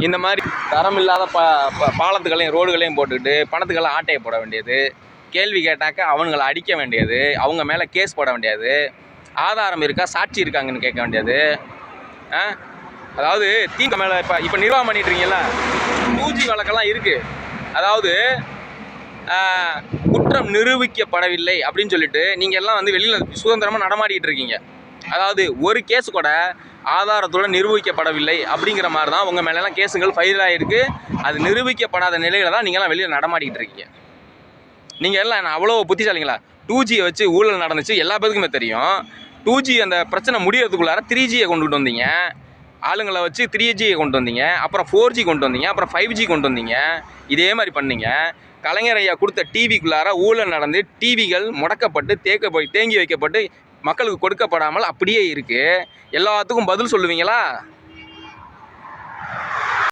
இந்த மாதிரி தரம் இல்லாத பாலத்துக்களையும் ரோடுகளையும் போட்டுக்கிட்டு பணத்துக்கெல்லாம் ஆட்டையை போட வேண்டியது, கேள்வி கேட்டாக்க அவனுங்களை அடிக்க வேண்டியது, அவங்க மேலே கேஸ் போட வேண்டியது, ஆதாரம் இருக்கா சாட்சி இருக்காங்கன்னு கேட்க வேண்டியது. அதாவது திமுக மேலே இப்போ நிர்வாகம் பண்ணிட்டுருக்கீங்களா 2G வழக்கெல்லாம் இருக்குது. அதாவது குற்றம் நிரூபிக்கப்படவில்லை அப்படின்னு சொல்லிட்டு நீங்கள் எல்லாம் வந்து வெளியில் சுதந்திரமாக நடமாடிட்டு இருக்கீங்க. அதாவது ஒரு கேஸு கூட ஆதாரத்துடன் நிரூபிக்கப்படவில்லை அப்படிங்கிற மாதிரி தான் உங்கள் மேலெல்லாம் கேஸுகள் ஃபைல் ஆகிருக்கு. அது நிரூபிக்கப்படாத நிலையில் தான் நீங்கள்லாம் வெளியில் நடமாடிக்கிட்டு இருக்கீங்க. நீங்கள் எல்லாம் அவ்வளோ புத்திசாலிங்களா? 2Gயை வச்சு ஊழல் நடந்துச்சு எல்லா பேருக்குமே தெரியும். 2G அந்த பிரச்சனை முடியறதுக்குள்ளார 3Gயை கொண்டுகிட்டு வந்தீங்க. ஆளுங்களை வச்சு 3Gயை கொண்டு வந்தீங்க, அப்புறம் 4G கொண்டு வந்தீங்க, அப்புறம் 5G கொண்டு வந்தீங்க. இதே மாதிரி பண்ணீங்க. கலைஞர் ஐயா கொடுத்த டிவிக்குள்ளார ஊழல் நடந்து டிவிகள் முடக்கப்பட்டு தேங்கி வைக்கப்பட்டு மக்களுக்கு கொடுக்கப்படாமல் அப்படியே இருக்குது. எல்லாத்துக்கும் பதில் சொல்லுவீங்களா?